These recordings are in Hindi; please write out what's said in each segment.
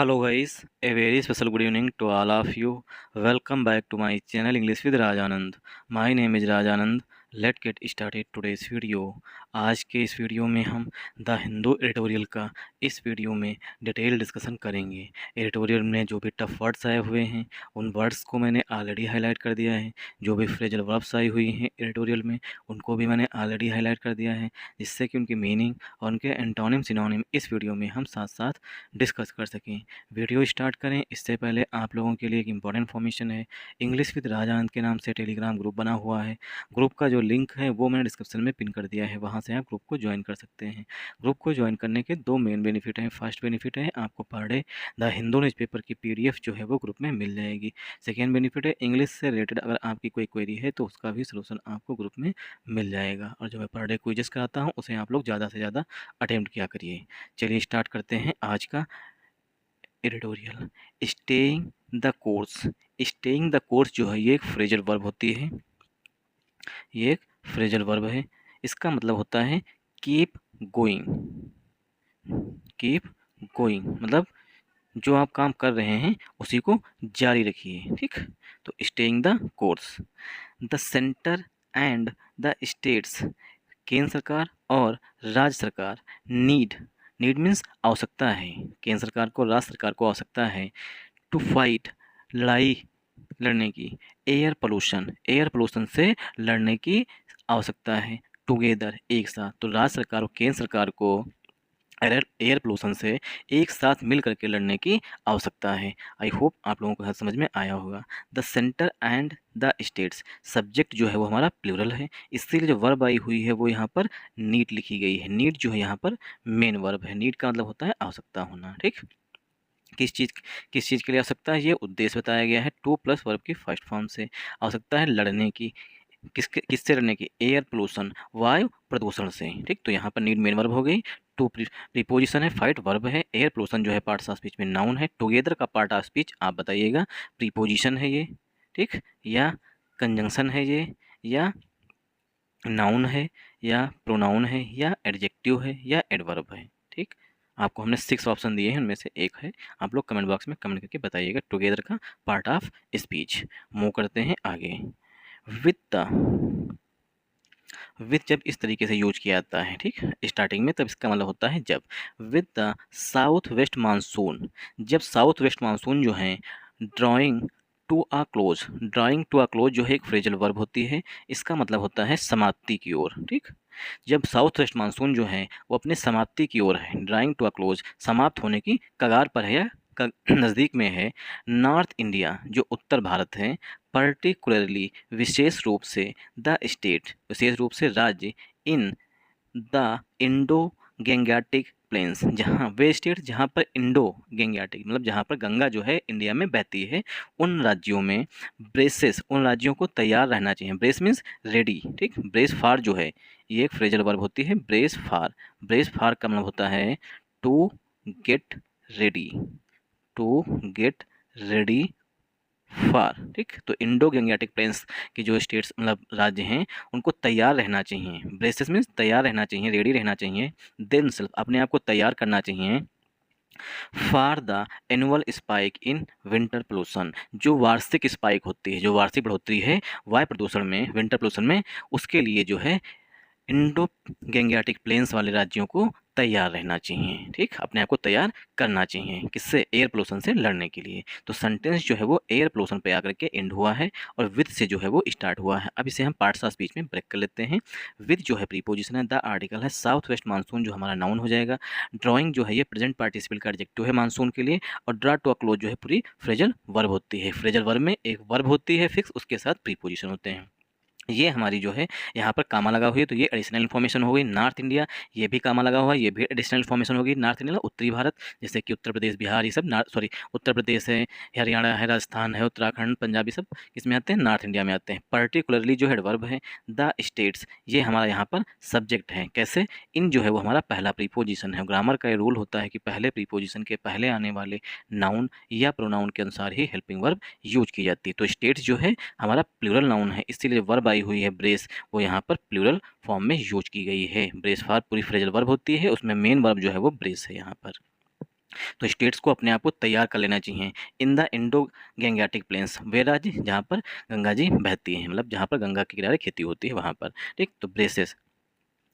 Hello guys, a very special good evening to all of you. Welcome back to my channel English with Rajanand. My name is Rajanand. Let's get started today's video. आज के इस वीडियो में हम द हिंदू एडिटोरियल का इस वीडियो में डिटेल डिस्कशन करेंगे। एडिटोरियल में जो भी टफ वर्ड्स आए हुए हैं उन वर्ड्स को मैंने ऑलरेडी हाईलाइट कर दिया है। जो भी फ्रेजल वर्ब्स आई हुई हैं एडिटोरियल में उनको भी मैंने ऑलरेडी हाईलाइट कर दिया है, जिससे कि उनकी मीनिंग और उनके एंटोनिम सिनोनिम इस वीडियो में हम साथ साथ डिस्कस कर सकें। वीडियो स्टार्ट करें इससे पहले आप लोगों के लिए एक इम्पॉर्टेंट इन्फॉर्मेशन है। इंग्लिश विद राजानंद के नाम से टेलीग्राम ग्रुप बना हुआ है। ग्रुप का जो लिंक है वो मैंने डिस्क्रिप्शन में पिन कर दिया है, वहाँ से आप ग्रुप को ज्वाइन कर सकते हैं। ग्रुप को ज्वाइन करने के दो मेन बेनिफिट हैं। फर्स्ट बेनिफिट है आपको per day the Hindu newspaper की PDF जो है वो ग्रुप में मिल जाएगी। सेकेंड बेनिफिट है इंग्लिश से रिलेटेड अगर आपकी कोई क्वेरी है तो उसका भी सोल्यूशन आपको ग्रुप में मिल जाएगा। और जो मैं पर डे क्विज़ेस कराता हूँ उसे आप लोग ज़्यादा से ज़्यादा अटेम्प्ट किया करिए। चलिए स्टार्ट करते हैं आज का editorial. Staying the course. Staying the course जो है ये एक फ्रेजल वर्ब होती है, ये एक फ्रेजल वर्ब है। इसका मतलब होता है कीप गोइंग। कीप गोइंग मतलब जो आप काम कर रहे हैं उसी को जारी रखिए, ठीक। तो staying the course. The centre and the states, केंद्र सरकार और राज्य सरकार नीड मीन्स आवश्यकता है। केंद्र सरकार को राज्य सरकार को आवश्यकता है टू फाइट लड़ाई लड़ने की, एयर पोल्यूशन से लड़ने की आवश्यकता है। टुगेदर एक साथ, तो राज्य सरकार और केंद्र सरकार को एयर पोल्यूशन से एक साथ मिल करके लड़ने की आवश्यकता है। आई होप आप लोगों को समझ में आया होगा। The centre and the states, subject जो है वो हमारा प्लूरल है, इसीलिए जो वर्ब आई हुई है वो यहाँ पर नीड लिखी गई है। नीड जो है यहाँ पर मेन वर्ब है। नीड का मतलब होता है आवश्यकता होना, ठीक। किस चीज़ के लिए आवश्यकता है ये उद्देश्य बताया गया है। टू प्लस वर्ब की फर्स्ट फॉर्म से आवश्यकता है लड़ने की। किससे लड़ने की? एयर पोल्यूशन, वायु प्रदूषण से, ठीक। तो यहाँ पर नीड मेन वर्ब हो गई। टू प्रीपोजिशन है, फाइट वर्ब है, एयर पोल्यूशन जो है पार्ट ऑफ स्पीच में नाउन है, टुगेदर का पार्ट ऑफ स्पीच आप बताइएगा प्रीपोजिशन है ये, ठीक, या कंजंक्शन है ये, या नाउन है, या प्रोनाउन है, या एडजेक्टिव है, या एडवर्ब है, ठीक। आपको हमने 6 ऑप्शन दिए हैं, उनमें से एक है। आप लोग कमेंट बॉक्स में कमेंट करके बताइएगा टुगेदर का पार्ट ऑफ स्पीच। मूव करते हैं आगे। विथ जब इस तरीके से यूज किया जाता है, ठीक, स्टार्टिंग में, तब इसका मतलब होता है जब। With the south west monsoon, जब साउथ वेस्ट मानसून जो है ड्राइंग टू आ क्लोज जो है एक फ्रेजल वर्ब होती है। इसका मतलब होता है समाप्ति की ओर, ठीक। जब साउथ वेस्ट मानसून जो है वो अपने समाप्ति की ओर है, ड्राइंग टू आ क्लोज समाप्त होने की कगार पर है या नज़दीक में है। नॉर्थ इंडिया जो उत्तर भारत है, पर्टिकुलरली विशेष रूप से, द स्टेट विशेष रूप से राज्य, इन द इंडो गैंगेटिक प्लेन्स जहाँ वे स्टेट जहाँ पर इंडो गैंगेटिक मतलब जहाँ पर गंगा जो है इंडिया में बहती है, उन राज्यों में ब्रेसेस, उन राज्यों को तैयार रहना चाहिए। ब्रेस मीन्स रेडी, ठीक। ब्रेस फार जो है ये एक फ्रेजल वर्ब होती है। ब्रेस फार का मतलब होता है to get ready, to get ready for, ठीक। तो इंडो गैंगेटिक प्लेन्स की जो स्टेट्स मतलब राज्य हैं उनको तैयार रहना चाहिए। ब्रेसेस मीन्स तैयार रहना चाहिए, रेडी रहना चाहिए। देमसेल्फ अपने आप को तैयार करना चाहिए। For the annual spike in winter pollution, जो वार्षिक स्पाइक होती है, जो वार्षिक बढ़ोतरी है वायु प्रदूषण में, विंटर पोल्यूशन में, उसके लिए जो है इंडो गैंगेटिक प्लेन्स वाले राज्यों को तैयार रहना चाहिए, ठीक। अपने आप को तैयार करना चाहिए किससे? एयर पोल्यूशन से लड़ने के लिए। तो सेंटेंस जो है वो एयर पोल्यूशन पे आकर के एंड हुआ है और विद से जो है वो स्टार्ट हुआ है। अब इसे हम पार्ट्स ऑफ स्पीच में ब्रेक कर लेते हैं। विद जो है प्रीपोजिशन है, द आर्टिकल है, साउथ वेस्ट मानसून जो हमारा नाउन हो जाएगा, ड्राइंग जो है ये प्रेजेंट पार्टिसिपल का एडजेक्टिव है मानसून के लिए, और ड्रा टू अ क्लोज जो है पूरी फ्रेजल वर्ब होती है। फ्रेजल वर्ब में एक वर्ब होती है फिक्स, उसके साथ प्रीपोजिशन होते हैं। ये हमारी जो है यहाँ पर कामा लगा हुई है, तो ये एडिशनल इन्फॉर्मेशन हो गई। नॉर्थ इंडिया, ये भी कामा लगा हुआ है, ये भी एडिशनल इन्फॉर्मेशन होगी। नॉर्थ इंडिया उत्तरी भारत, जैसे कि उत्तर प्रदेश, बिहार, ये सब उत्तर प्रदेश है, हरियाणा है, राजस्थान है, उत्तराखंड, पंजाब, ये सब किसमें आते हैं? नॉर्थ इंडिया में आते हैं। पर्टिकुलरली जो एडवर्ब है द स्टेट्स, ये हमारा यहाँ पर सब्जेक्ट है। कैसे? इन जो है वो हमारा पहला प्रीपोजिशन है। ग्रामर का ये रूल होता है कि पहले प्रीपोजिशन के पहले आने वाले नाउन या प्रोनाउन के अनुसार ही हेल्पिंग वर्ब यूज की जाती है। तो स्टेट्स जो है हमारा प्लूरल नाउन है, इसीलिए वर्ब आई हुई है ब्रेस, वो यहाँ पर प्लूरल फॉर्म में यूज की गई है। ब्रेस फार पूरी फ्रेजल वर्ब होती है, उसमें मेन वर्ब जो है वो ब्रेस है यहाँ पर। तो स्टेट्स को अपने आप को तैयार कर लेना चाहिए in the Indo Gangetic plains वेराज जहाँ पर गंगा जी बहती हैं, मतलब जहाँ पर गंगा के किनारे खेती होती है वहाँ पर, ठीक। तो ब्रेसेस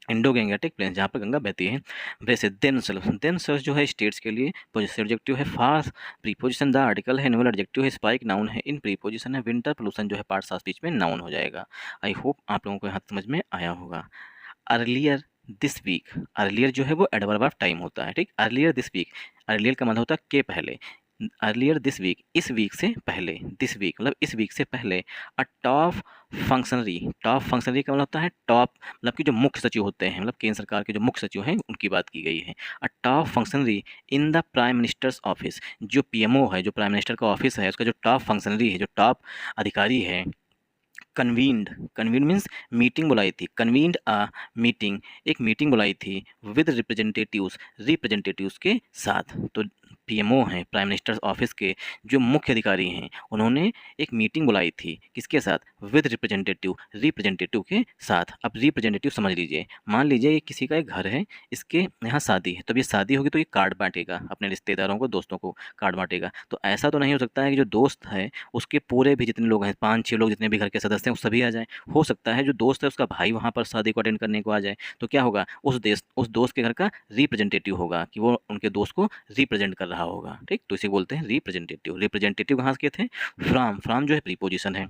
इंडो गैंगेटिक प्लेन्स जहाँ पर गंगा बहती है, ब्रेसेस देन सेल्स जो है स्टेट्स के लिए पोजिशन एडजेक्टिव है, फास्ट प्रीपोजिशन द आर्टिकल है, नोवल एडजेक्टिव है, स्पाइक नाउन है, इन प्रीपोजिशन है, विंटर पोल्यूशन जो है पार्ट्स ऑफ स्पीच में नाउन हो जाएगा। आई होप आप लोगों को यहाँ समझ में आया होगा। अर्लियर दिस वीक, अर्लियर जो है वो एडवर्ब ऑफ टाइम होता है, ठीक। अर्लियर दिस वीक, अर्लियर का मतलब होता है के पहले, अर्लियर दिस वीक इस वीक से पहले, दिस वीक मतलब इस वीक से पहले, अ टॉप फंक्शनरी, टॉप फंक्शनरी का मतलब होता है टॉप, मतलब कि जो मुख्य सचिव होते हैं, मतलब केंद्र सरकार के जो मुख्य सचिव हैं उनकी बात की गई है। अ top functionary in the prime minister's office, जो पीएमओ है, जो प्राइम मिनिस्टर का ऑफिस है, उसका जो टॉप फंक्शनरी है, जो टॉप अधिकारी है, कन्वीन्ड, कन्वीन मीन्स मीटिंग बुलाई थी, कन्वीन्ड अ मीटिंग, एक मीटिंग बुलाई थी विद रिप्रेजेंटेटिव्स, रिप्रेजेंटेटिव्स के साथ। तो पीएमओ हैं, प्राइम मिनिस्टर ऑफिस के जो मुख्य अधिकारी हैं, उन्होंने एक मीटिंग बुलाई थी किसके साथ, विद रिप्रेजेंटेटिव, रिप्रेजेंटेटिव के साथ। अब रिप्रेजेंटेटिव समझ लीजिए, मान लीजिए ये किसी का एक घर है, इसके यहाँ शादी है, तो अब ये शादी होगी तो ये कार्ड बांटेगा अपने रिश्तेदारों को, दोस्तों को कार्ड बांटेगा। तो ऐसा तो नहीं हो सकता है कि जो दोस्त है उसके पूरे भी जितने लोग हैं, 5-6 लोग जितने भी घर के सदस्य हैं वो सभी आ जाएँ। हो सकता है जो दोस्त है उसका भाई वहाँ पर शादी को अटेंड करने को आ जाए, तो क्या होगा, उस दोस्त के घर का रिप्रेजेंटेटिव होगा कि वो उनके दोस्त को रिप्रेजेंट कर रहा होगा, ठीक। तो इसे बोलते हैं रिप्रेजेंटेटिव। रिप्रेजेंटेटिव कहाँ के थे, फ्रॉम जो है प्रीपोजिशन है।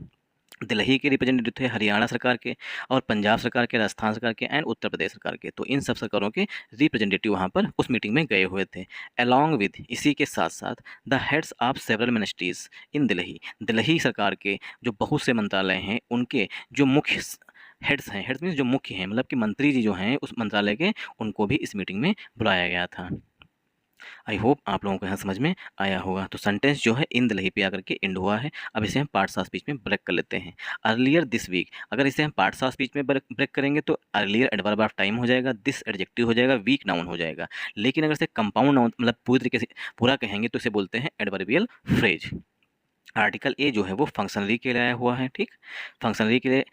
दिल्ली के रिप्रेजेंटेटिव थे हरियाणा सरकार के, और पंजाब सरकार के, राजस्थान सरकार के एंड उत्तर प्रदेश सरकार के। तो इन सब सरकारों के रिप्रेजेंटेटिव वहाँ पर उस मीटिंग में गए हुए थे। अलॉन्ग विद, इसी के साथ साथ, the heads of several ministries in Delhi, Delhi सरकार के जो बहुत से मंत्रालय हैं उनके जो मुख्य हेड्स हैं, हेड्स मीन्स जो मुख्य हैं, मतलब कि मंत्री जी जो हैं उस मंत्रालय के, उनको भी इस मीटिंग में बुलाया गया था। आई होप आप लोगों को यहाँ समझ में आया होगा। तो सेंटेंस जो है इन दिल्ली पे आकर के एंड हुआ है। अब इसे हम पार्ट्स ऑफ स्पीच में ब्रेक कर लेते हैं। अर्लियर दिस वीक, अगर इसे हम पार्ट्स ऑफ स्पीच में ब्रेक करेंगे तो अर्लियर एडवर्ब ऑफ टाइम हो जाएगा, दिस एडजेक्टिव हो जाएगा, वीक नाउन हो जाएगा। लेकिन अगर इसे कंपाउंड नाउन मतलब पूरी तरीके से पूरा कहेंगे तो इसे बोलते हैं एडवर्बियल फ्रेज। आर्टिकल ए जो है वो फंक्शनरी के लिए आया हुआ है, ठीक। फंक्शनरी के लिए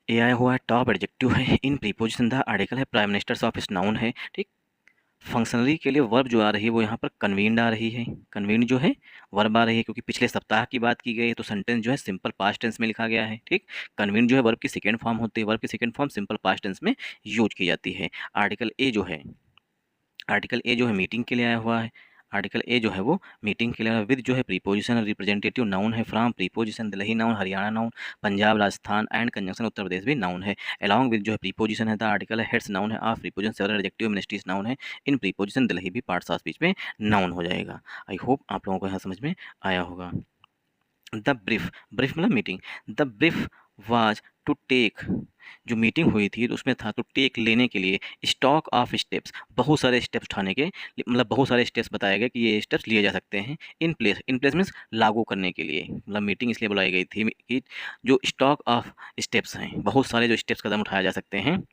ए आया हुआ है, टॉप एडजेक्टिव है, इन प्रीपोजिशन द आर्टिकल है, प्राइम मिनिस्टर्स ऑफिस नाउन है, ठीक। फंक्शनली के लिए वर्ब जो आ रही है वो यहाँ पर कन्वीन्ड आ रही है, कन्वीन्ड जो है वर्ब आ रही है, क्योंकि पिछले सप्ताह की बात की गई है तो सेंटेंस जो है सिंपल पास्ट टेंस में लिखा गया है, ठीक। कन्वीन्ड जो है वर्ब की सेकेंड फॉर्म होती है, वर्ब की second form simple past tense में यूज की जाती है। आर्टिकल ए जो है, आर्टिकल ए जो है मीटिंग के लिए आया हुआ है, आर्टिकल ए जो है वो मीटिंग के लिए विद जो है प्रीपोजिशन, रिप्रेजेंटेटिव नाउन है, from preposition, Delhi noun, Haryana noun, Punjab Rajasthan and conjunction Uttar Pradesh भी नाउन है। अलॉन्ग विद जो है प्रीपोजिशन है, द आर्टिकल है, हेड्स नाउन है, of preposition several adjective ministries noun है, इन प्रीपोजिशन दिल्ली भी पार्ट्स ऑफ स्पीच में नाउन हो जाएगा। आई होप आप लोगों को यहाँ समझ में आया होगा। द ब्रीफ, ब्रीफ मतलब meeting, the brief was to take, जो मीटिंग हुई थी तो उसमें था टू टेक लेने के लिए, स्टॉक ऑफ स्टेप्स, बहुत सारे स्टेप्स उठाने के, मतलब बहुत सारे स्टेप्स बताए गए कि ये स्टेप्स लिए जा सकते हैं। इन प्लेस मीन्स लागू करने के लिए, मतलब मीटिंग इसलिए बुलाई गई थी कि जो स्टॉक ऑफ स्टेप्स हैं, बहुत सारे जो स्टेप्स कदम उठाए जा सकते हैं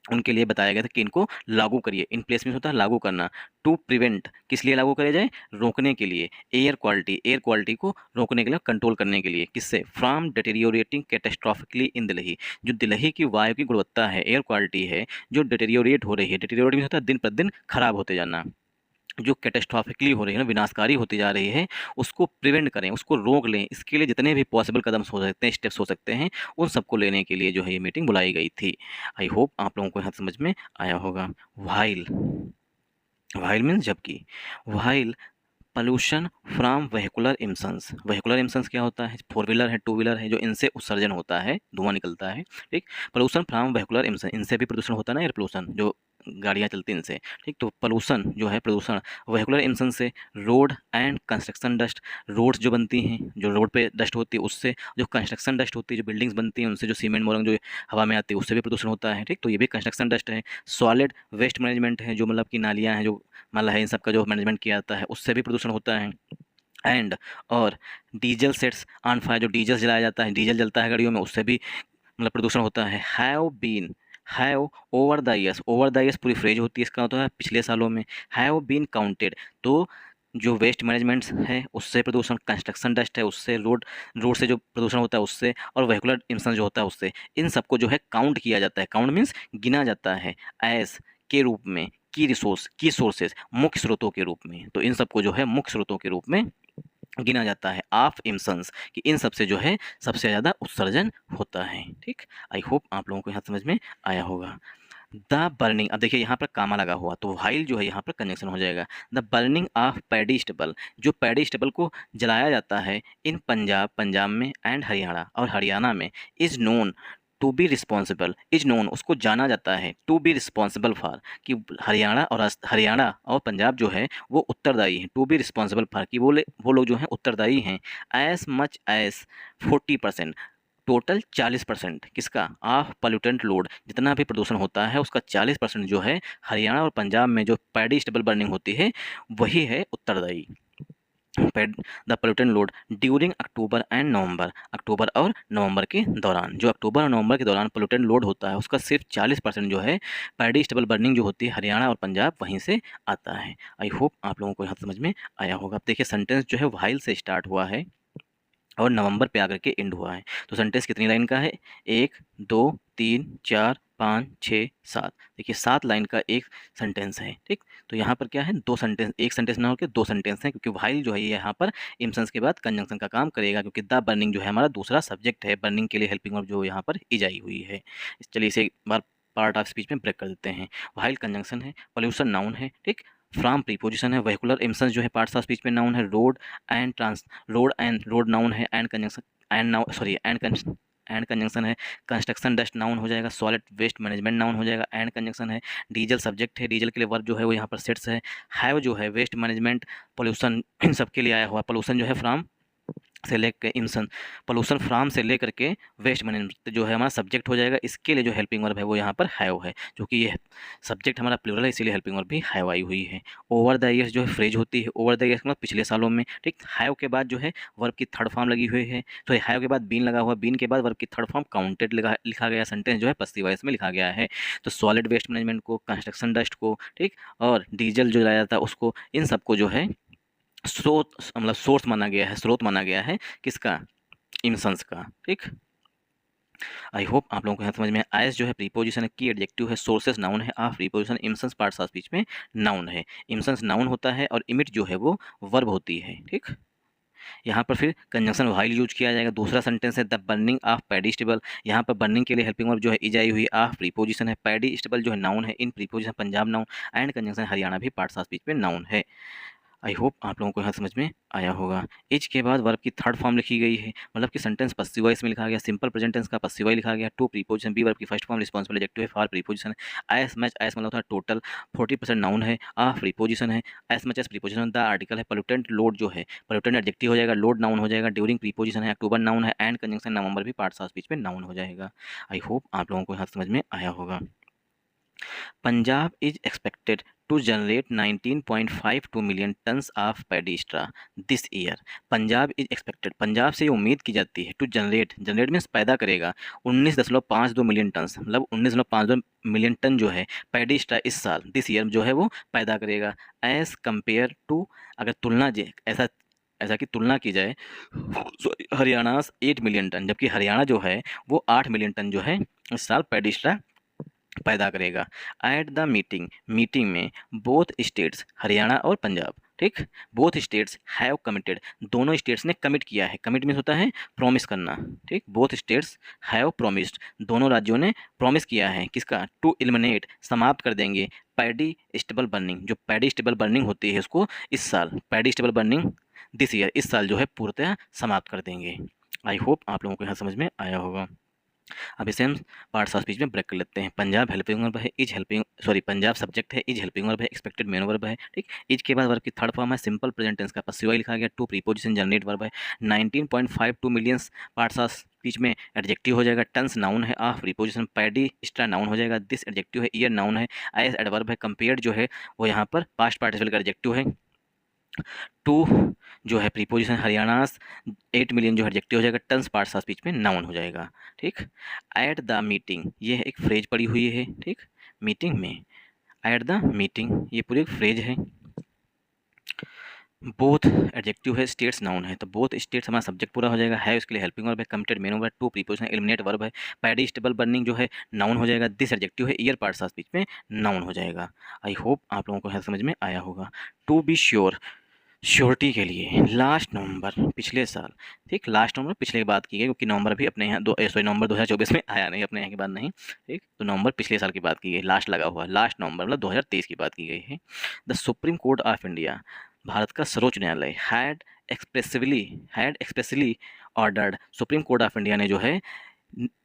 उनके लिए बताया गया था कि इनको लागू करिए। इन प्लेस में होता है लागू करना। टू प्रिवेंट, किस लिए लागू करे जाए, रोकने के लिए। एयर क्वालिटी, एयर क्वालिटी को रोकने के लिए, कंट्रोल करने के लिए, किससे, फ्रॉम डिटेरियोरेटिंग कैटास्ट्रॉफिकली इन दिल्ली, जो दिल्ली की वायु की गुणवत्ता है, एयर क्वालिटी है जो डिटेरियोरेट हो रही है, डिटेरियोरेट होता है दिन प्रतिदिन खराब होते जाना, जो कैटास्ट्रॉफिकली हो रही है ना, विनाशकारी होती जा रही है, उसको प्रिवेंट करें, उसको रोक लें। इसके लिए जितने भी पॉसिबल कदम हो सकते हैं, स्टेप्स हो सकते हैं, उन सबको लेने के लिए जो है ये मीटिंग बुलाई गई थी। आई होप आप लोगों को यहाँ समझ में आया होगा। वाइल, वाइल मीन्स जबकि, while pollution from vehicular emissions, vehicular emissions क्या होता है, फोर व्हीलर है, टू व्हीलर है, जो इनसे उत्सर्जन होता है, धुआं निकलता है, ठीक। पोल्यूशन फ्रॉम वेहिकुलर एमिशन, इनसे भी प्रदूषण होता है ना, एयर पोल्यूशन, जो गाड़ियाँ चलती हैं इनसे, ठीक। तो पोल्यूशन जो है, प्रदूषण वेहिकुलर एमिशन से, road and construction dust, roads जो बनती हैं, जो रोड पे डस्ट होती है उससे, जो कंस्ट्रक्शन डस्ट होती है, जो बिल्डिंग्स बनती हैं उनसे, जो सीमेंट मोरंग जो हवा में आती है उससे भी प्रदूषण होता है, ठीक। तो ये भी कंस्ट्रक्शन डस्ट है। सॉलिड वेस्ट मैनेजमेंट है, जो मतलब कि नालियाँ हैं, जो मतलब है, इन सब का जो मैनेजमेंट किया जाता है उससे भी प्रदूषण होता है। एंड और डीजल सेट्स ऑन फायर, जो डीजल जलाया जाता है, डीजल जलता है गाड़ियों में, उससे भी मतलब प्रदूषण होता है। Have over the years, over the years पूरी फ्रेज होती है, इसका होता है पिछले सालों में। हैव बीन काउंटेड, तो जो वेस्ट मैनेजमेंट है उससे प्रदूषण, कंस्ट्रक्शन डस्ट है उससे, रोड रोड से जो प्रदूषण होता है उससे, और वेहिकुलर एमिशन जो होता है उससे, इन सबको जो है काउंट किया जाता है। काउंट मीन्स गिना जाता है, एस के रूप में, की सोर्सेज, मुख्य स्रोतों के रूप में। तो इन सबको जो है मुख्य स्रोतों के रूप में गिना जाता है ऑफ इमिशंस, कि इन सबसे जो है सबसे ज़्यादा उत्सर्जन होता है। ठीक, आई होप आप लोगों को यहाँ समझ में आया होगा। द बर्निंग, अब देखिए यहाँ पर कामा लगा हुआ, तो व्हाइल जो है यहाँ पर कंजंक्शन हो जाएगा। The burning of paddy stubble, जो पैडी स्टबल को जलाया जाता है इन पंजाब में एंड हरियाणा, और हरियाणा में, is known to be responsible, is known उसको जाना जाता है, टू बी रिस्पॉन्सिबल फॉर, कि हरियाणा और पंजाब जो है वो उत्तरदायी हैं, टू बी रिस्पॉन्सिबल फॉर, कि वो लोग जो हैं उत्तरदायी हैं, एज मच एज 40%, टोटल 40% किसका, ऑफ पोल्यूटेंट लोड, जितना भी प्रदूषण होता है उसका 40% जो है हरियाणा और पंजाब में जो पैडी स्टबल बर्निंग होती है वही है उत्तरदायी। The pollutant load during October and November, October और नवंबर के दौरान, जो अक्टूबर और नवंबर के दौरान पोल्यूटेंट लोड होता है उसका सिर्फ 40% जो है पैडी स्टबल बर्निंग जो होती है हरियाणा और पंजाब वहीं से आता है। आई होप आप लोगों को यहाँ समझ में आया होगा। अब देखिए सेंटेंस जो है व्हाइल से स्टार्ट हुआ है और नवंबर पे आकर के एंड हुआ है। तो सेंटेंस कितनी लाइन का है, 1 2 3 4 5 6 7, देखिए 7 लाइन का एक सेंटेंस है। ठीक, तो यहाँ पर क्या है, दो सेंटेंस, एक सेंटेंस ना होकर दो सेंटेंस हैं, क्योंकि व्हाइल जो है ये यहाँ पर इमसेंस के बाद कंजंक्शन का काम करेगा, क्योंकि द बर्निंग जो है हमारा दूसरा सब्जेक्ट है, बर्निंग के लिए हेल्पिंग वर्ब जो यहाँ पर इज आई हुई है। चलिए इसे एक बार पार्ट ऑफ स्पीच में ब्रेक कर देते हैं। व्हाइल कंजंक्शन है, पोल्यूशन नाउन है, ठीक, फ्रॉम प्रीपोजिशन है, वेहिकुलर इमसेंस जो है पार्ट्स ऑफ स्पीच में नाउन है, रोड नाउन है, एंड कंजंक्शन एंड कंजंक्शन है, कंस्ट्रक्शन डस्ट नाउन हो जाएगा, सॉलिड वेस्ट मैनेजमेंट नाउन हो जाएगा, एंड कंजंक्शन है, डीजल सब्जेक्ट है, डीजल के लिए वर्ब जो है वो यहाँ पर सेट्स है, हैव जो है वेस्ट मैनेजमेंट, पोल्यूशन, इन सब के लिए आया हुआ, पोल्यूशन जो है फ्रॉम से लेकर इमसन, पोल्यूशन फ्राम से लेकर के वेस्ट मैनेजमेंट जो है हमारा सब्जेक्ट हो जाएगा। इसके लिए जो हेल्पिंग वर्ब है वो यहाँ पर हैव है, जो कि ये सब्जेक्ट हमारा प्लूरल है, इसीलिए हेल्पिंग वर्ब भी हैव आई हुई है। ओवर द ईयर्स जो है फ्रेज होती है, ओवर द ईयर्स मतलब पिछले सालों में। ठीक, हैव के बाद जो है वर्ब की थर्ड फॉर्म लगी हुई है, तो हैव के बाद बीन लगा हुआ, बीन के बाद वर्ब की थर्ड फॉर्म काउंटेड लिखा गया, सेंटेंस जो है पसिव वॉइस में लिखा गया है। तो सॉलिड वेस्ट मैनेजमेंट को, कंस्ट्रक्शन डस्ट को, ठीक, और डीजल जो लाया जाता है उसको, इन सबको जो है स्रोत मतलब सोर्स माना गया है, स्रोत माना गया है किसका, इमसन्स का। ठीक, आई होप आप लोगों को यहाँ समझ में। आयस जो है प्रीपोजिशन है, की एडजेक्टिव है, सोर्सेस नाउन है, of preposition, emissions parts of speech में नाउन है, इमसन्स नाउन होता है और इमिट जो है वो वर्ब होती है। ठीक, यहाँ पर फिर कंजंक्शन व्हाइल यूज किया जाएगा। दूसरा सेंटेंस है the burning of paddy stable, यहाँ पर बर्निंग के लिए हेल्पिंग वर्ब जो है इज आई हुई, ऑफ प्रीपोजिशन है, पैडी स्टेबल जो है नाउन है, in preposition Punjab noun, and conjunction Haryana भी पार्ट्स ऑफ स्पीच में नाउन है। आई होप आप लोगों को यहाँ समझ में आया होगा। इज के बाद वर्ब की थर्ड फॉर्म लिखी गई है, मतलब कि सेंटेंस पसिव वॉइस में लिखा गया, सिंपल प्रेजेंट टेंस का पसिव वॉइस लिखा गया, टू प्रीपोजिशन, बी वर्ब की फर्स्ट फॉर्म, रिस्पॉन्सिबल एडजेक्टिव है, for preposition, S much S मतलब होता है टोटल, 40% नाउन है, ऑफ प्रीपोजिशन है, S much S preposition, the article है, पोल्यूटेंट लोड जो है, पोल्यूटेंट एडजेक्टिव हो जाएगा, लोड नाउन हो जाएगा, ड्यूरिंग प्रीपोजिशन है, अक्टूबर नाउन है, एंड कंजंक्शन नवंबर भी पार्ट्स ऑफ स्पीच में नाउन हो जाएगा। आई होप आप लोगों को यहाँ समझ में आया होगा। Punjab is expected to generate 19.52 million tons of paddy straw this year. Punjab is expected, Punjab से ये उम्मीद की जाती है, टू जनरेट मीन्स पैदा करेगा 19.52 मिलियन टन, मतलब 19.52 मिलियन टन जो है पैडी स्ट्रा इस साल, दिस ईयर जो है वो पैदा करेगा, एज कम्पेयर टू, अगर तुलना ऐसा ऐसा कि तुलना की जाए हरियाणा 8 मिलियन टन, जबकि हरियाणा जो है वो 8 मिलियन टन जो है इस साल पैडी स्ट्रा पैदा करेगा। एट द मीटिंग में बोथ स्टेट्स, हरियाणा और पंजाब, ठीक, बोथ स्टेट्स हैव कमिटेड, दोनों स्टेट्स ने कमिट किया है, कमिट मीन्स होता है प्रॉमिस करना। ठीक, बोथ स्टेट्स हैव प्रॉमिस्ड, दोनों राज्यों ने प्रॉमिस किया है किसका, टू एलिमिनेट, समाप्त कर देंगे, पैडी स्टेबल बर्निंग, जो पैडी स्टेबल बर्निंग होती है उसको इस साल, paddy stable burning this year, इस साल जो है पूर्णतः समाप्त कर देंगे। आई होप आप लोगों को यहाँ समझ में आया होगा। अब इसे हम पार्ट्स ऑफ स्पीच में ब्रेक कर लेते हैं। पंजाब हेल्पिंग वर्ब है, पंजाब सब्जेक्ट है, इज हेल्पिंग वर्ब है, एक्सपेक्टेड मेन वर्ब है। ठीक, इज के बाद वर्ब की थर्ड फॉर्म है सिंपल प्रेजेंट टेंस का पसिव वॉइस लिखा गया, टू प्रीपोजिशन जनरेट वर्ब है, 19.52 मिलियंस पार्ट्स ऑफ स्पीच में एडजेक्टिव हो जाएगा, टन्स नाउन है, of preposition paddy straw noun हो जाएगा, दिस एडजेक्टिव है, ईयर नाउन है, एज एडवर्ब है, कंपेयर्ड जो है वो यहाँ पर पास्ट पार्टिसिपल का एडजेक्टिव है, टू जो है प्रीपोजिशन, हरियाणा 8 मिलियन जो एडजेक्टिव हो जाएगा, टन्स पार्ट्स ऑफ स्पीच में नाउन हो जाएगा। ठीक, एट द मीटिंग, ये है एक फ्रेज पड़ी हुई है। ठीक, मीटिंग में, एट द मीटिंग ये पूरी एक फ्रेज है। बोथ एडजेक्टिव है, स्टेट्स नाउन है, तो बोथ स्टेट्स हमारा सब्जेक्ट पूरा हो जाएगा, है उसके लिए हेल्पिंग वर्ब है, कमिटेड मेन वर्ब है, टू प्रीपोजिशन एलिमिनेट वर्ब है, पैडी स्टेबल बर्निंग जो है नाउन हो जाएगा, दिस एडजेक्टिव है, ईयर पार्ट्स ऑफ स्पीच में नाउन हो जाएगा। आई होप आप लोगों को है समझ में आया होगा। टू बी श्योर, श्योरिटी के लिए लास्ट नवंबर पिछले साल, ठीक, लास्ट नवंबर पिछले की बात की गई क्योंकि नवंबर भी अपने यहाँ नवंबर 2024 में आया नहीं, अपने यहाँ की बात नहीं, ठीक, तो नवंबर पिछले साल की बात की गई, लास्ट लगा हुआ, लास्ट नवंबर मतलब 2023 की बात की गई है। The supreme court of India, Bharat का सर्वोच्च न्यायालय, had expressly ordered, supreme court of India ने जो है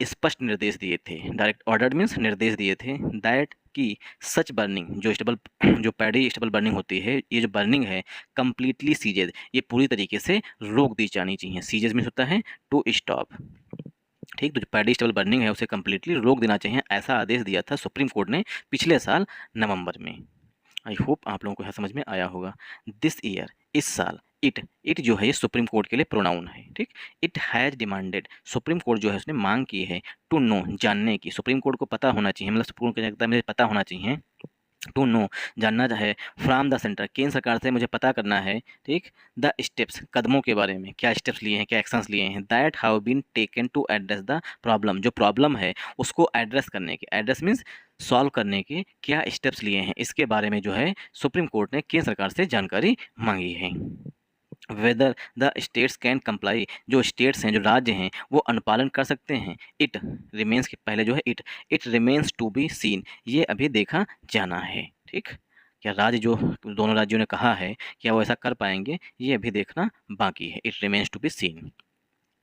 स्पष्ट निर्देश दिए थे, डायरेक्ट ऑर्डर मीन्स निर्देश दिए थे, दैट कि सच बर्निंग जो स्टेबल जो पैडी स्टेबल बर्निंग होती है, ये जो बर्निंग है कंप्लीटली सीजेज, ये पूरी तरीके से रोक दी जानी चाहिए। सीजेज मीन्स होता है टू स्टॉप, ठीक, तो जो पैडी स्टेबल बर्निंग है उसे कंप्लीटली रोक देना चाहिए, ऐसा आदेश दिया था सुप्रीम कोर्ट ने पिछले साल नवंबर में। आई होप आप लोगों को यह समझ में आया होगा। दिस ईयर, इस साल, इट जो है ये सुप्रीम कोर्ट के लिए प्रोनाउन है, ठीक, it has demanded, supreme court जो है उसने मांग की है, टू नो, जानने की, सुप्रीम कोर्ट को पता होना चाहिए, मतलब सुप्रीम कोर्ट को मुझे पता होना चाहिए, टू नो, जानना है, फ्रॉम द सेंटर, केंद्र सरकार से मुझे पता करना है, ठीक, द स्टेप्स, कदमों के बारे में, क्या स्टेप्स लिए हैं, क्या एक्शंस लिए हैं, that have been taken to address the problem, जो प्रॉब्लम है उसको एड्रेस करने के, एड्रेस मीन्स सॉल्व करने के क्या स्टेप्स लिए हैं, इसके बारे में जो है सुप्रीम कोर्ट ने केंद्र सरकार से जानकारी मांगी है। Whether the states can comply, जो स्टेट्स हैं, जो राज्य हैं, वो अनुपालन कर सकते हैं, इट रिमेन्स के पहले जो है it remains to be seen, ये अभी देखा जाना है, ठीक, क्या राज्य जो दोनों राज्यों ने कहा है क्या वो ऐसा कर पाएंगे, ये अभी देखना बाकी है, it remains to be seen.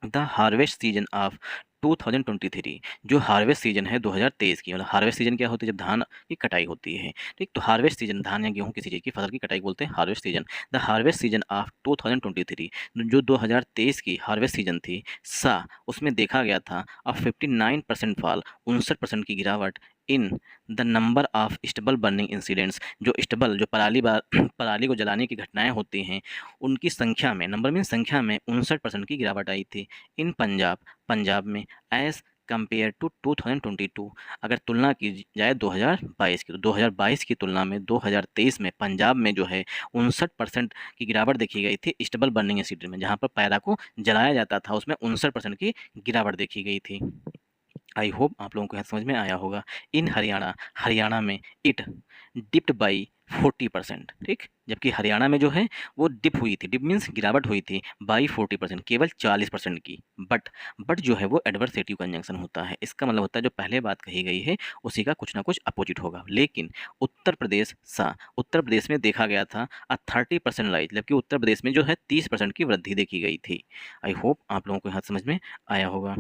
The harvest season of 2023, जो हार्वेस्ट सीजन है 2023 की, मतलब हार्वेस्ट सीजन क्या होती है, जब धान की कटाई होती है, ठीक, तो हार्वेस्ट सीजन धान या गेहूं किसी चीज़ की फसल की कटाई बोलते हैं harvest season. The harvest season of 2023, जो 2023 की हार्वेस्ट सीजन थी, सा, उसमें देखा गया था ऑफ 59% फॉल, 59% की गिरावट, in the number of stubble burning incidents, जो स्टबल जो पराली को जलाने की घटनाएं होती हैं उनकी संख्या में, नंबर में संख्या में 59% की गिरावट आई थी, इन पंजाब में, एज कंपेयर टू 2022, अगर तुलना की जाए 2022 की, तो 2022 की तुलना में 2023 में पंजाब में जो है 59% की गिरावट देखी गई थी स्टबल बर्निंग इंसिडेंट में, जहाँ पर पैरा को जलाया जाता था उसमें 59% की गिरावट देखी गई थी। आई होप आप लोगों को यहाँ समझ में आया होगा। इन हरियाणा में इट डिप्ड बाई 40%, ठीक, जबकि हरियाणा में जो है वो डिप हुई थी, डिप मीन्स गिरावट हुई थी बाई 40%, केवल 40% की, बट जो है वो एडवर्सेटिव कंजंक्शन होता है, इसका मतलब होता है जो पहले बात कही गई है उसी का कुछ ना कुछ अपोजिट होगा। लेकिन उत्तर प्रदेश में देखा गया था 30% राइज, जबकि उत्तर प्रदेश में जो है 30% की वृद्धि देखी गई थी। आई होप आप लोगों को यहाँ समझ में आया होगा।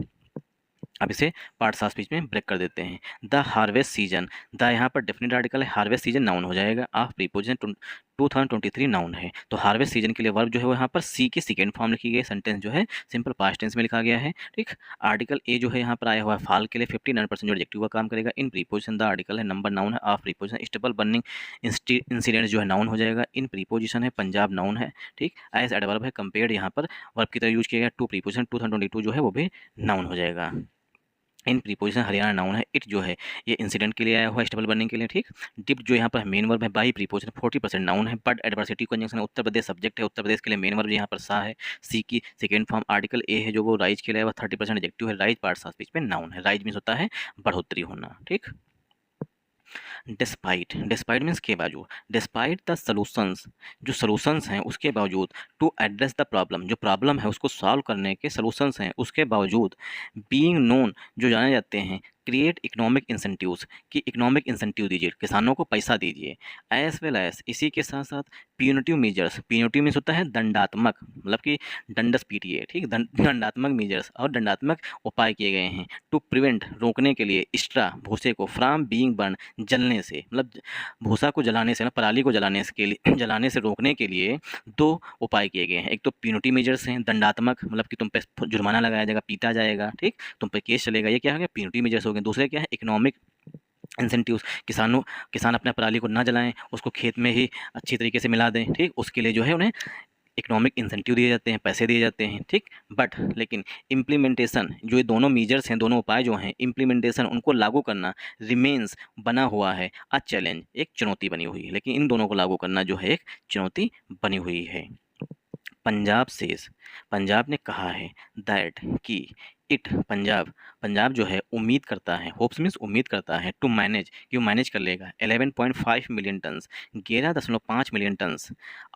अब इसे पार्ट्स ऑफ स्पीच में ब्रेक कर देते हैं। द हार्वेस्ट सीजन, द यहाँ पर डेफिनेट आर्टिकल है, हार्वेस्ट सीजन नाउन हो जाएगा, ऑफ प्रीपोजिशन 2023 नाउन है, तो हार्वेस्ट सीजन के लिए वर्ब जो है वो यहाँ पर सी की सेकेंड फॉर्म लिखी गई है, सेंटेंस जो है सिंपल पास्ट टेंस में लिखा गया है, ठीक। आर्टिकल ए जो है यहाँ पर आया हुआ है फाल के लिए, 59% जो एडजेक्टिव का काम करेगा। इन प्रीपोजिशन द आर्टिकल है, नंबर नाउन है, of preposition stable burning incident जो है नाउन हो जाएगा। इन प्रीपोजिशन है, पंजाब नाउन है, ठीक। एज एडवर्ब है, कंपेयर्ड यहाँ पर वर्ब की तरह यूज किया गया। टू प्रीपोजिशन 2022 जो है वो भी नाउन हो जाएगा। इन प्रीपोजिशन हरियाणा नाउन है, इट जो है ये इंसिडेंट के लिए आया हुआ है स्टेबल बर्निंग के लिए, ठीक। डिप जो यहाँ पर मेन वर्ब है, बाई प्रीपोजिशन 40% नाउन है, बट एडवर्सिटी कंजंक्शन है, उत्तर प्रदेश सब्जेक्ट है, उत्तर प्रदेश के लिए मेन वर्ब यहाँ पर सा है, सी की सेकेंड फॉर्म आर्टिकल ए है जो वो राइज के लिए आया हुआ 30% एडजेक्टिव है, राइज पार्ट्स ऑफ स्पीच में नाउन है, राइज मीन्स होता है बढ़ोतरी होना, ठीक। डिस्पाइट मीन्स के बावजूद, डिस्पाइट द सॉल्यूशंस, जो सॉल्यूशंस हैं उसके बावजूद, टू एड्रेस द प्रॉब्लम, जो प्रॉब्लम है उसको सॉल्व करने के सॉल्यूशंस हैं उसके बावजूद, बीइंग नोन, जो जाने जाते हैं, क्रिएट इकोनॉमिक इंसेंटिव्स, कि इकोनॉमिक इंसेंटिव दीजिए, किसानों को पैसा दीजिए, एज वेल एज, इसी के साथ साथ प्यूनिटिव मेजर्स, प्यूनिटिव मीन्स होता है दंडात्मक, मतलब कि दंडस पीटिए, ठीक, दंडात्मक मेजर्स और दंडात्मक उपाय किए गए हैं, टू प्रिवेंट, रोकने के लिए, एक्स्ट्रा भूसे को, फ्राम बीइंग बर्न, जलने से, मतलब भूसा को जलाने से ना, पराली को जलाने से के लिए जलाने से रोकने के लिए दो उपाय किए गए हैं। एक तो प्यूनिटिव मेजर्स हैं, दंडात्मक, मतलब कि तुम पे जुर्माना लगाया जाएगा, पीटा जाएगा, ठीक, तुम पे केस चलेगा, ये क्या हो गया, प्यूनिटिव मेजर्स हो गए। दूसरे क्या है, इकोनॉमिक इंसेंटिव्स, किसान अपना पराली को ना जलाएं, उसको खेत में ही अच्छी तरीके से मिला दें, ठीक, उसके लिए जो है उन्हें इकोनॉमिक इंसेंटिव दिए जाते हैं, पैसे दिए जाते हैं, ठीक। बट लेकिन इम्प्लीमेंटेशन, जो ये दोनों मेजर्स हैं, दोनों उपाय जो हैं, इम्प्लीमेंटेशन, उनको लागू करना, रिमेन्स, बना हुआ है, अ चैलेंज, एक चुनौती बनी हुई है, लेकिन इन दोनों को लागू करना जो है एक चुनौती बनी हुई है। पंजाब सेज, पंजाब ने कहा है दैट कि इट पंजाब जो है उम्मीद करता है, होप्स मीन्स उम्मीद करता है, टू मैनेज कि वो मैनेज कर लेगा 11.5 million tons, 11.5 million tons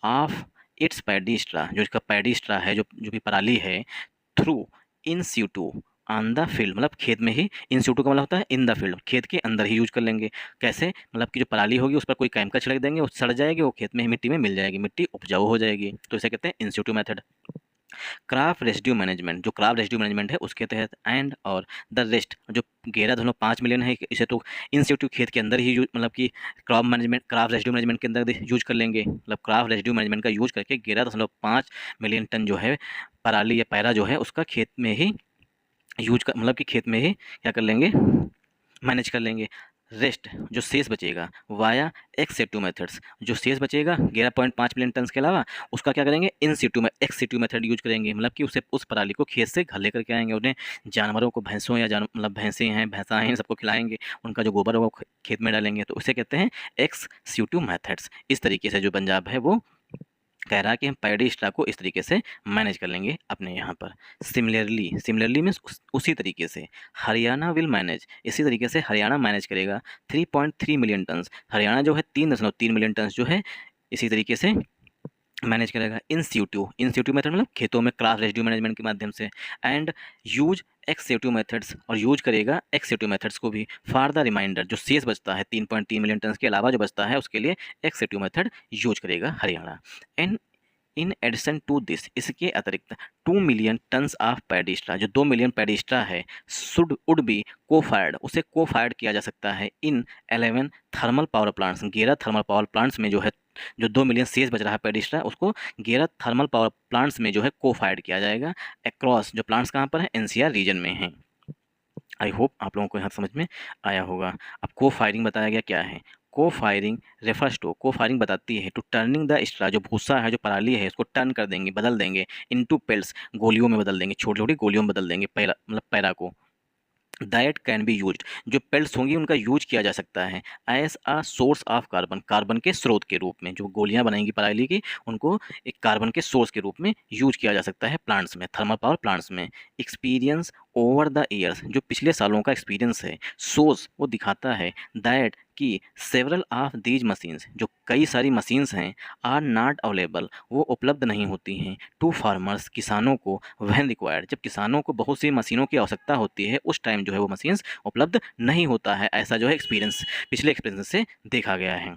of its paddy straw, जो इसका पैडी स्ट्रा है, जो भी पराली है, through in situ on the field, मतलब खेत में ही, इन सीटू का मतलब होता है इन द फील्ड, खेत के अंदर ही यूज कर लेंगे। कैसे? मतलब कि जो पराली होगी उस पर कोई केमिकल छिड़क देंगे, वो सड़ जाएगी, वो खेत में ही मिट्टी में मिल जाएगी, मिट्टी उपजाऊ हो जाएगी, तो इसे कहते हैं in situ method. Craft residue management, जो क्राफ्ट रेसिड्यू मैनेजमेंट है उसके तहत, एंड और द रेस्ट जो 11.5 मिलियन है, इसे तो इन सिटू खेत के अंदर ही यूज, मतलब कि क्राफ्ट रेसिड्यू मैनेजमेंट के अंदर यूज कर लेंगे, मतलब क्राफ्ट रेसिड्यू मैनेजमेंट का यूज करके 11.5 मिलियन टन जो है पराली या पैरा जो है उसका खेत में ही यूज कर, मतलब कि खेत में ही क्या कर लेंगे, मैनेज कर लेंगे। रेस्ट जो शेष बचेगा वाया एक्स सिटू मेथड्स, जो शेष बचेगा 11.5 मिलियन टन के अलावा उसका क्या करेंगे, इन सिटू में एक्स सिटू मेथड यूज करेंगे, मतलब कि उसे उस पराली को खेत से घर लेकर के आएंगे, उन्हें जानवरों को, भैंसों या मतलब भैंसें हैं, भैंसा हैं, सबको खिलाएंगे, उनका जो गोबर होगा खेत में डालेंगे, तो उसे कहते हैं एक्स सिटू मेथड्स। इस तरीके से जो पंजाब है वो कह रहा है कि हम पैडी स्ट्रा को इस तरीके से मैनेज कर लेंगे अपने यहाँ पर। सिमिलरली मीन्स उसी तरीके से हरियाणा विल मैनेज, इसी तरीके से हरियाणा मैनेज करेगा 3.3 मिलियन टन्स, हरियाणा जो है 3.3 मिलियन टन्स जो है इसी तरीके से मैनेज करेगा इन सीटू मेथड, मतलब खेतों में क्राफ्ट रेसिड्यू मैनेजमेंट के माध्यम से, and use ex situ methods, और यूज करेगा एक्स सीटू मेथड्स को भी फॉर द रिमाइंडर, जो शेष बचता है 3.3 मिलियन टन के अलावा जो बचता है उसके लिए एक्स सीटू मेथड यूज करेगा Haryana. And in addition to this, इसके अतिरिक्त 2 मिलियन टन्स ऑफ पैडिस्ट्रा, जो 2 मिलियन पैडिस्ट्रा है, शुड वुड बी को फायर्ड, उसे को फायर्ड किया जा सकता है इन 11 thermal power plants, 11 thermal power plants में जो है, जो 2 मिलियन शेष बच रहा है पैडिस्ट्रा, उसको 11 थर्मल पावर प्लांट्स में जो है को फायर्ड किया जाएगा अक्रॉस, जो प्लांट्स कहाँ पर है, एनसीआर रीजन में है। आई होप आप लोगों को यहाँ समझ में आया होगा। अब को फायरिंग बताया गया क्या है। को फायरिंग रेफर्स टू, को फायरिंग बताती है टू टर्निंग द स्ट्रा, जो भूसा है, जो पराली है, उसको टर्न कर देंगे, बदल देंगे, इनटू पेल्स, गोलियों में बदल देंगे, छोटी छोटी गोलियों में बदल देंगे, पैरा मतलब पैरा को। दैट कैन बी यूज्ड, जो पेल्स होंगी उनका यूज किया जा सकता है as a source of carbon, carbon के स्रोत के रूप में, जो गोलियां बनाएंगी पराली की उनको एक कार्बन के सोर्स के रूप में यूज किया जा सकता है प्लांट्स में, थर्मल पावर प्लांट्स में। एक्सपीरियंस ओवर द ईयर्स, जो पिछले सालों का एक्सपीरियंस है, सोज वो दिखाता है दैट कि सेवरल ऑफ दीज मशीन्स, जो कई सारी मशीन्स हैं, आर नॉट अवेलेबल, वो उपलब्ध नहीं होती हैं टू फार्मर्स, किसानों को, व्हेन रिक्वायर्ड, जब किसानों को बहुत सी मशीनों की आवश्यकता होती है उस टाइम जो है वो मशीन्स उपलब्ध नहीं होता है, ऐसा जो है एक्सपीरियंस, पिछले एक्सपीरियंस से देखा गया है।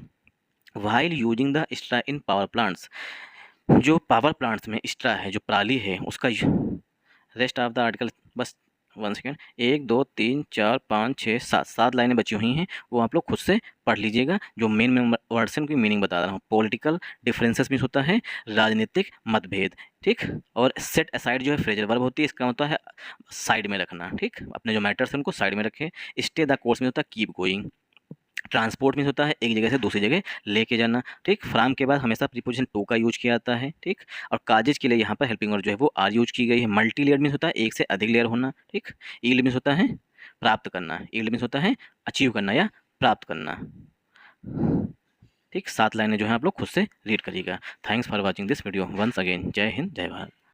While using the straw in power plants, जो पावर प्लांट्स में स्ट्रा है, जो पराली है, उसका रेस्ट ऑफ द आर्टिकल, बस 1 सेकेंड, 1 2 3 4 5 6 7 7 लाइनें बची हुई हैं, वो आप लोग खुद से पढ़ लीजिएगा। जो मेन वर्ड्स हैं उनकी मीनिंग बता रहा हूँ। पॉलिटिकल डिफरेंसेस मीन्स होता है राजनीतिक मतभेद, ठीक। और सेट असाइड जो है फ्रेजल वर्ब होती है, इसका होता है साइड में रखना, ठीक, अपने जो मैटर्स हैं उनको साइड में रखें। स्टे द कोर्स में होता है कीप गोइंग। ट्रांसपोर्ट मीन्स होता है एक जगह से दूसरी जगह लेके जाना, ठीक। फ्राम के बाद हमेशा प्रीपोजिशन टू का यूज किया जाता है, ठीक। और काजेज के लिए यहाँ पर हेल्पिंग वर्ब जो है वो आर यूज की गई है। मल्टी लेयर मीन्स होता है एक से अधिक लेयर होना, ठीक। ईल्ड मीन्स होता है प्राप्त करना, ईल्ड मीन्स होता है अचीव करना या प्राप्त करना, ठीक। 7 लाइनें जो है आप लोग खुद से रीड करिएगा। Thanks for watching this video once again. जय हिंद, जय भारत।